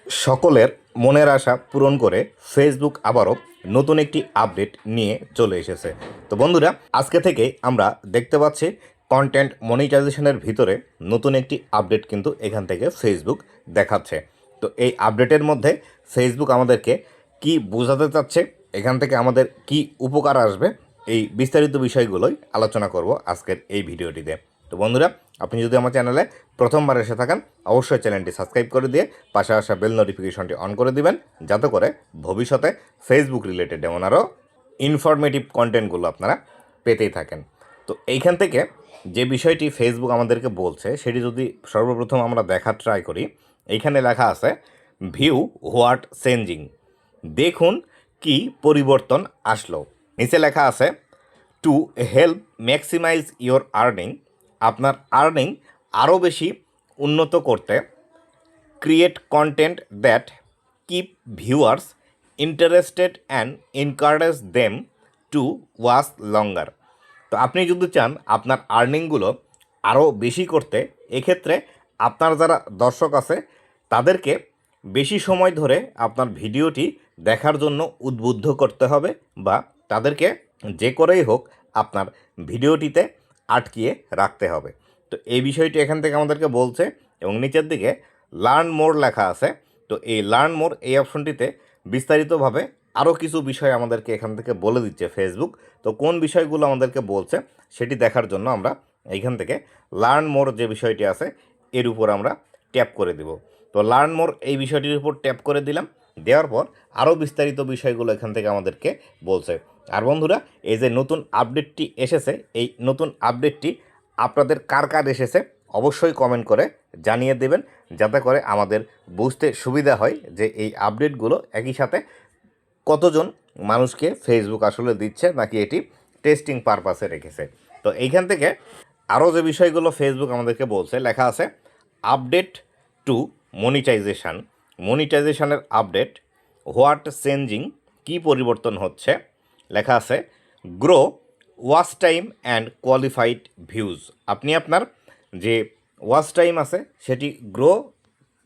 সকলের মনের আশা পূরণ করে ফেসবুক আবারও নতুন একটি আপডেট নিয়ে চলে এসেছে। তো বন্ধুরা, আজকে থেকে আমরা দেখতে পাচ্ছি কন্টেন্ট মনিটাইজেশনের ভিতরে নতুন একটি আপডেট কিন্তু এখান থেকে ফেসবুক দেখাচ্ছে। তো এই আপডেটের মধ্যে ফেসবুক আমাদেরকে কি বোঝাতে চাচ্ছে, এখান থেকে আমাদের কি উপকার আসবে, এই বিস্তারিত বিষয়গুলোই আলোচনা করব আজকের এই ভিডিওটিতে। তো বন্ধুরা, আপনি যদি আমার চ্যানেলে প্রথমবার এসে থাকেন, অবশ্যই চ্যানেলটি সাবস্ক্রাইব করে দিয়ে পাশে আসা বেল নোটিফিকেশনটি অন করে দিবেন, যাতে করে ভবিষ্যতে ফেসবুক রিলেটেড এমন আরও ইনফরমেটিভ কন্টেন্টগুলো আপনারা পেতেই থাকেন। তো এইখান থেকে যে বিষয়টি ফেসবুক আমাদেরকে বলছে সেটি যদি সর্বপ্রথম আমরা দেখার ট্রাই করি, এইখানে লেখা আছে ভিউ হোয়াট চেঞ্জিং, দেখুন কি পরিবর্তন আসলো। নিচে লেখা আছে to help maximise your earning, আপনার আর্নিং আরও বেশি উন্নত করতে create content that keep viewers interested and encourage them to watch longer. তো আপনি যদি চান আপনার আর্নিংগুলো আরও বেশি করতে, এক্ষেত্রে আপনার যারা দর্শক আছে তাদেরকে বেশি সময় ধরে আপনার ভিডিওটি দেখার জন্য উদ্বুদ্ধ করতে হবে, বা তাদেরকে যে করেই হোক আপনার ভিডিওটিতে আটকিয়ে রাখতে হবে। তো এই বিষয়টি এখান থেকে আমাদেরকে বলছে, এবং নিচের দিকে লার্ন মোর লেখা আছে। তো এই লার্ন মোর এই অপশনটিতে বিস্তারিতভাবে আরও কিছু বিষয় আমাদেরকে এখান থেকে বলে দিচ্ছে ফেসবুক। তো কোন বিষয়গুলো আমাদেরকে বলছে সেটি দেখার জন্য আমরা এইখান থেকে লার্ন মোর যে বিষয়টি আছে এর উপর আমরা ট্যাপ করে দেব। তো লার্ন মোর এই বিষয়টির উপর ট্যাপ করে দিলাম, দেওয়ার পর আরও বিস্তারিত বিষয়গুলো এখান থেকে আমাদেরকে বলছে। আর বন্ধুরা, এই যে নতুন আপডেটটি এসেছে, এই নতুন আপডেটটি আপনাদের কার কার এসেছে অবশ্যই কমেন্ট করে জানিয়ে দেবেন, যাতে করে আমাদের বুঝতে সুবিধা হয় যে এই আপডেটগুলো একই সাথে কতজন মানুষকে ফেসবুক আসলে দিচ্ছে, নাকি এটি টেস্টিং পারপাসে রেখেছে। তো এইখান থেকে আরও যে বিষয়গুলো ফেসবুক আমাদেরকে বলছে, লেখা আছে আপডেট টু মনিটাইজেশান, মনিটাইজেশানের আপডেট, হোয়াট চেঞ্জিং, কী পরিবর্তন হচ্ছে। লেখা আছে grow watch time and qualified views, আপনি আপনার যে ওয়াচ টাইম আছে সেটি গ্রো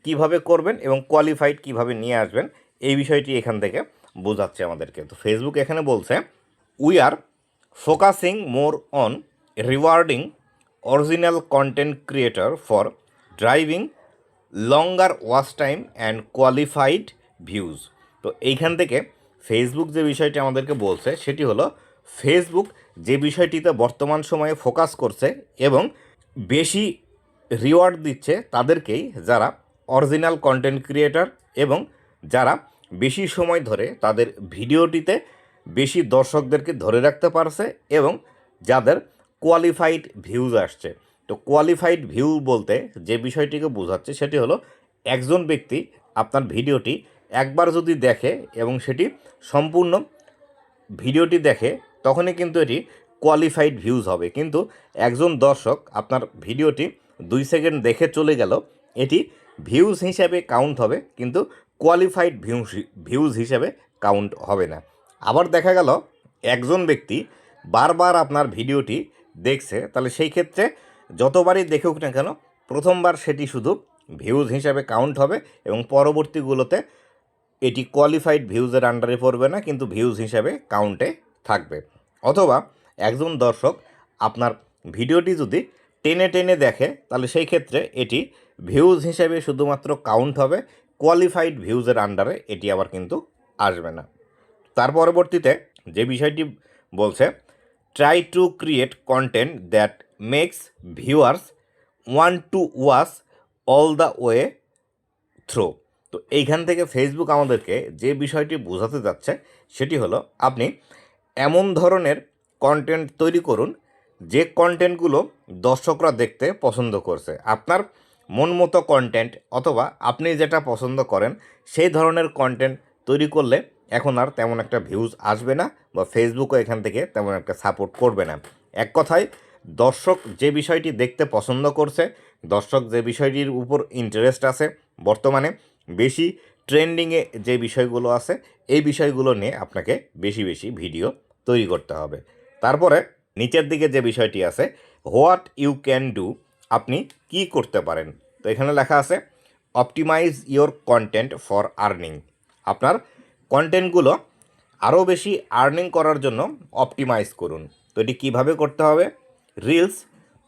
কিভাবে করবেন এবং কোয়ালিফাইড কিভাবে নিয়ে আসবেন, এই বিষয়টি এখান থেকে বোঝাচ্ছে আমাদেরকে। তো ফেসবুক এখানে বলছে we are focusing more on rewarding original content creator for driving longer watch time and qualified views. তো এইখান থেকে ফেসবুক যে বিষয়টি আমাদেরকে বলছে সেটি হলো ফেসবুক যে বিষয়টিতে বর্তমান সময়ে ফোকাস করছে এবং বেশি রিওয়ার্ড দিচ্ছে তাদেরকেই, যারা অরিজিনাল কন্টেন্ট ক্রিয়েটর এবং যারা বেশি সময় ধরে তাদের ভিডিওটিতে বেশি দর্শকদেরকে ধরে রাখতে পারছে এবং যাদের কোয়ালিফাইড ভিউজ আসছে। তো কোয়ালিফাইড ভিউ বলতে যে বিষয়টিকে বোঝাচ্ছে সেটি হলো একজন ব্যক্তি আপনার ভিডিওটি একবার যদি দেখে এবং সেটি সম্পূর্ণ ভিডিওটি দেখে, তখনই কিন্তু এটি কোয়ালিফাইড ভিউজ হবে। কিন্তু একজন দর্শক আপনার ভিডিওটি 2 সেকেন্ড দেখে চলে গেল, এটি ভিউজ হিসাবে কাউন্ট হবে, কিন্তু কোয়ালিফাইড ভিউজ হিসাবে কাউন্ট হবে না। আবার দেখা গেল একজন ব্যক্তি বারবার আপনার ভিডিওটি দেখছে, তাহলে সেই ক্ষেত্রে যতবারই দেখুক না কেন প্রথমবার সেটি শুধু ভিউজ হিসাবে কাউন্ট হবে এবং পরবর্তীগুলোতে এটি কোয়ালিফাইড ভিউজের আন্ডারে পড়বে না, কিন্তু ভিউজ হিসাবে কাউন্টে থাকবে। অথবা একজন দর্শক আপনার ভিডিওটি যদি টেনে টেনে দেখে, তাহলে সেই ক্ষেত্রে এটি ভিউজ হিসাবে শুধুমাত্র কাউন্ট হবে, কোয়ালিফাইড ভিউজের আন্ডারে এটি আবার কিন্তু আসবে না। তার পরবর্তীতে যে বিষয়টি বলছে try to create content that makes viewers want to watch all the way through. তো এইখান থেকে ফেসবুক আমাদেরকে যে বিষয়টি বোঝাতে যাচ্ছে সেটি হলো আপনি এমন ধরনের কন্টেন্ট তৈরি করুন যে কন্টেন্টগুলো দর্শকরা দেখতে পছন্দ করছে। আপনার মন মতো কন্টেন্ট অথবা আপনি যেটা পছন্দ করেন সেই ধরনের কন্টেন্ট তৈরি করলে এখন আর তেমন একটা ভিউজ আসবে না, বা ফেসবুকও এখান থেকে তেমন একটা সাপোর্ট করবে না। এক কথায় দর্শক যে বিষয়টি দেখতে পছন্দ করছে, দর্শক যে বিষয়টির উপর ইন্টারেস্ট আছে, বর্তমানে বেশি ট্রেন্ডিংয়ে যে বিষয়গুলো আছে, এই বিষয়গুলো নিয়ে আপনাকে বেশি বেশি ভিডিও তৈরি করতে হবে। তারপরে নিচের দিকে যে বিষয়টি আছে হোয়াট ইউ ক্যান ডু, আপনি কি করতে পারেন। তো এখানে লেখা আছে optimize your content for earning. আপনার কন্টেন্টগুলো আরও বেশি আর্নিং করার জন্য অপটিমাইজ করুন। তো এটি কীভাবে করতে হবে? Reels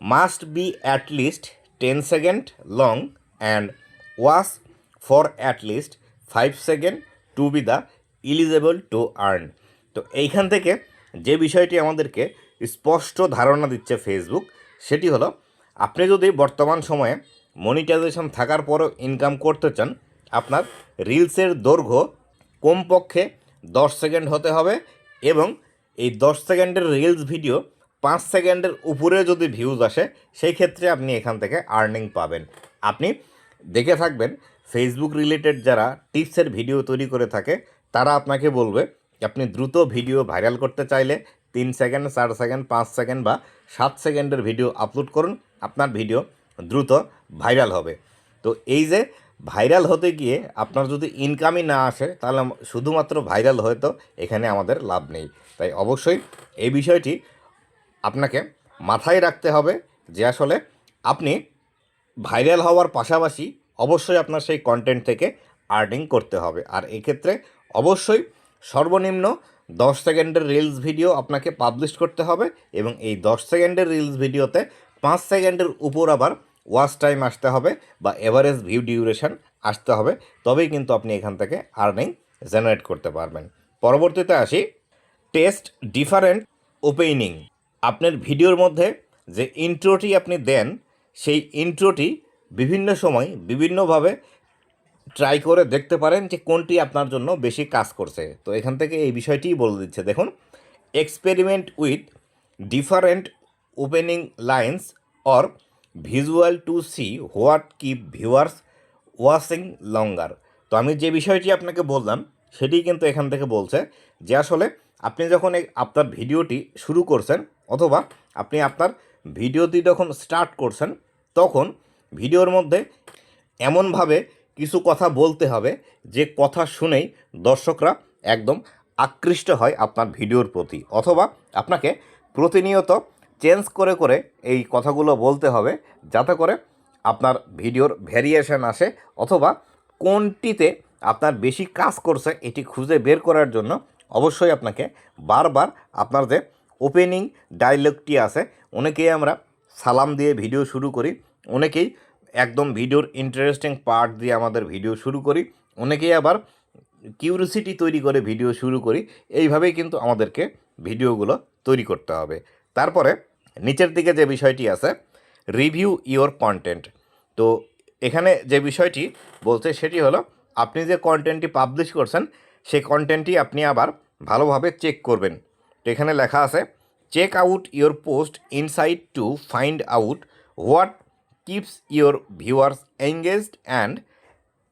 must be at least 10 second long and watch for at least 5 second to be the eligible to earn. তো এইখান থেকে যে বিষয়টি আমাদেরকে স্পষ্ট ধারণা দিচ্ছে ফেসবুক, সেটি হলো আপনি যদি বর্তমান সময়ে মনিটাইজেশন থাকার পরও ইনকাম করতে চান, আপনার রিলসের দৈর্ঘ্য কমপক্ষে 10 সেকেন্ড হতে হবে এবং এই 10 সেকেন্ডের রিলস ভিডিও 5 সেকেন্ডের উপরে যদি ভিউজ আসে, সেই ক্ষেত্রে আপনি এখান থেকে আর্নিং পাবেন। আপনি দেখে থাকবেন ফেসবুক রিলেটেড যারা টিপসের ভিডিও তৈরি করে থাকে, তারা আপনাকে বলবে আপনি দ্রুত ভিডিও ভাইরাল করতে চাইলে 3 সেকেন্ড, 4 সেকেন্ড, 5 সেকেন্ড বা 7 সেকেন্ডের ভিডিও আপলোড করুন, আপনার ভিডিও দ্রুত ভাইরাল হবে। তো এই যে ভাইরাল হতে গিয়ে আপনার যদি ইনকামই না আসে, তাহলে শুধুমাত্র ভাইরাল হয়তো এখানে আমাদের লাভ নেই। তাই অবশ্যই এই বিষয়টি আপনাকে মাথায় রাখতে হবে যে আসলে আপনি ভাইরাল হওয়ার পাশাপাশি অবশ্যই আপনার সেই কন্টেন্ট থেকে আর্নিং করতে হবে। আর এক্ষেত্রে অবশ্যই সর্বনিম্ন 10 সেকেন্ডের রিলস ভিডিও আপনাকে পাবলিশ করতে হবে এবং এই 10 সেকেন্ডের রিলস ভিডিওতে 5 সেকেন্ডের উপর আবার ওয়াচ টাইম আসতে হবে বা এভারেজ ভিউ ডিউরেশন আসতে হবে, তবেই কিন্তু আপনি এখান থেকে আর্নিং জেনারেট করতে পারবেন। পরবর্তীতে আসি টেস্ট ডিফারেন্ট ওপেনিং। আপনার ভিডিওর মধ্যে যে ইন্ট্রোটি আপনি দেন, সেই ইন্ট্রোটি বিভিন্ন সময় বিভিন্নভাবে ট্রাই করে দেখতে পারেন যে কোনটি আপনার জন্য বেশি কাজ করছে। তো এখান থেকে এই বিষয়টিই বলে দিচ্ছে, দেখুন, experiment with different opening lines or visual to see what keep viewers watching longer. তো আমি যে বিষয়টি আপনাকে বললাম সেটি কিন্তু এখান থেকে বলছে যে আসলে আপনি যখন আপনার ভিডিওটি শুরু করছেন অথবা আপনি আপনার ভিডিওটি যখন স্টার্ট করছেন, তখন ভিডিওর মধ্যে এমনভাবে কিছু কথা বলতে হবে যে কথা শুনেই দর্শকরা একদম আকৃষ্ট হয় আপনার ভিডিওর প্রতি, অথবা আপনাকে প্রতিনিয়ত চেঞ্জ করে করে এই কথাগুলো বলতে হবে যাতে করে আপনার ভিডিওর ভ্যারিয়েশন আসে, অথবা কোনটিতে আপনার বেশি কাজ করছে এটি খুঁজে বের করার জন্য অবশ্যই আপনাকে বারবার আপনার যে ওপেনিং ডায়লগটি আছে, অনেকেই আমরা সালাম দিয়ে ভিডিও শুরু করি, অনেকেই একদম ভিডিওর ইন্টারেস্টিং পার্ট দিয়ে আমাদের ভিডিও শুরু করি, অনেকেই আবার কিউরিসিটি তৈরি করে ভিডিও শুরু করি। এইভাবেই কিন্তু আমাদেরকে ভিডিওগুলো তৈরি করতে হবে। তারপরে নিচের দিকে যে বিষয়টি আছে রিভিউ ইওর কন্টেন্ট। তো এখানে যে বিষয়টি বলছে সেটি হলো আপনি যে কন্টেন্টটি পাবলিশ করছেন সেই কন্টেন্টটি আপনি আবার ভালোভাবে চেক করবেন। তো এখানে লেখা আছে check out your post inside to find out what keeps your viewers engaged and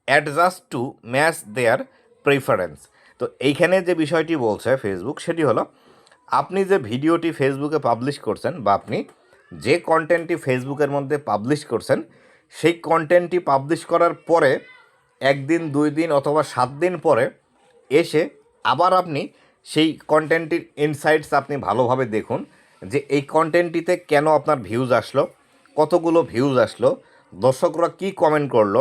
adjust to match their preference. তো এইখানে যে বিষয়টি বলছে ফেসবুক সেটি হলো আপনি যে ভিডিওটি ফেসবুকে পাবলিশ করছেন বা আপনি যে কন্টেন্টটি ফেসবুকের মধ্যে পাবলিশ করছেন, সেই কন্টেন্টটি পাবলিশ করার পরে 1 দিন 2 দিন অথবা 7 দিন পরে এসে আবার আপনি সেই কন্টেন্টটির ইনসাইটস আপনি ভালোভাবে দেখুন যে এই কন্টেন্টটিতে কেন আপনার ভিউজ আসলো, কতগুলো ভিউজ আসলো, দর্শকরা কি কমেন্ট করলো,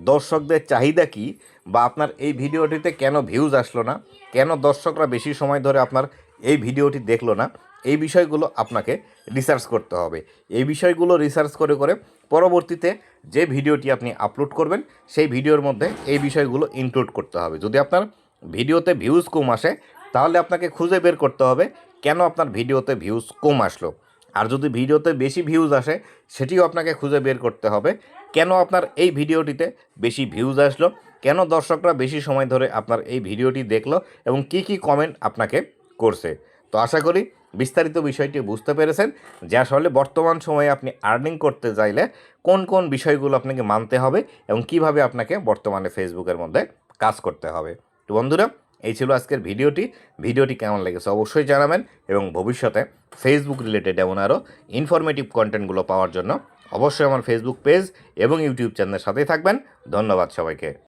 দর্শকদের চাহিদা কী, বা আপনার এই ভিডিওটিতে কেন ভিউজ আসলো না, কেন দর্শকরা বেশি সময় ধরে আপনার এই ভিডিওটি দেখলো না, এই বিষয়গুলো আপনাকে রিসার্চ করতে হবে। এই বিষয়গুলো রিসার্চ করে করে পরবর্তীতে যে ভিডিওটি আপনি আপলোড করবেন সেই ভিডিওর মধ্যে এই বিষয়গুলো ইনক্লুড করতে হবে। যদি আপনার ভিডিওতে ভিউজ কম আসে তাহলে আপনাকে খুঁজে বের করতে হবে কেন আপনার ভিডিওতে ভিউজ কম আসলো। আর যদি ভিডিওতে বেশি ভিউজ আসে সেটিও আপনাকে খুঁজে বের করতে হবে কেন আপনার এই ভিডিওটিতে বেশি ভিউজ আসলো, কেন দর্শকরা বেশি সময় ধরে আপনার এই ভিডিওটি দেখলো এবং কি কি কমেন্ট আপনাকে করছে। তো আশা করি বিস্তারিত বিষয়টি বুঝতে পেরেছেন যে আসলে বর্তমান সময়ে আপনি আর্নিং করতে চাইলে কোন কোন বিষয়গুলো আপনাকে মানতে হবে এবং কিভাবে আপনাকে বর্তমানে ফেসবুকের মধ্যে কাজ করতে হবে। তো বন্ধুরা, এই ছিল আজকের ভিডিওটি কেমন লেগেছে অবশ্যই জানাবেন এবং ভবিষ্যতে ফেসবুক রিলেটেড এমন আরও ইনফরমেটিভ কন্টেন্টগুলো পাওয়ার জন্য অবশ্যই আমার ফেসবুক পেজ এবং ইউটিউব চ্যানেলের সাথেই থাকবেন। ধন্যবাদ সবাইকে।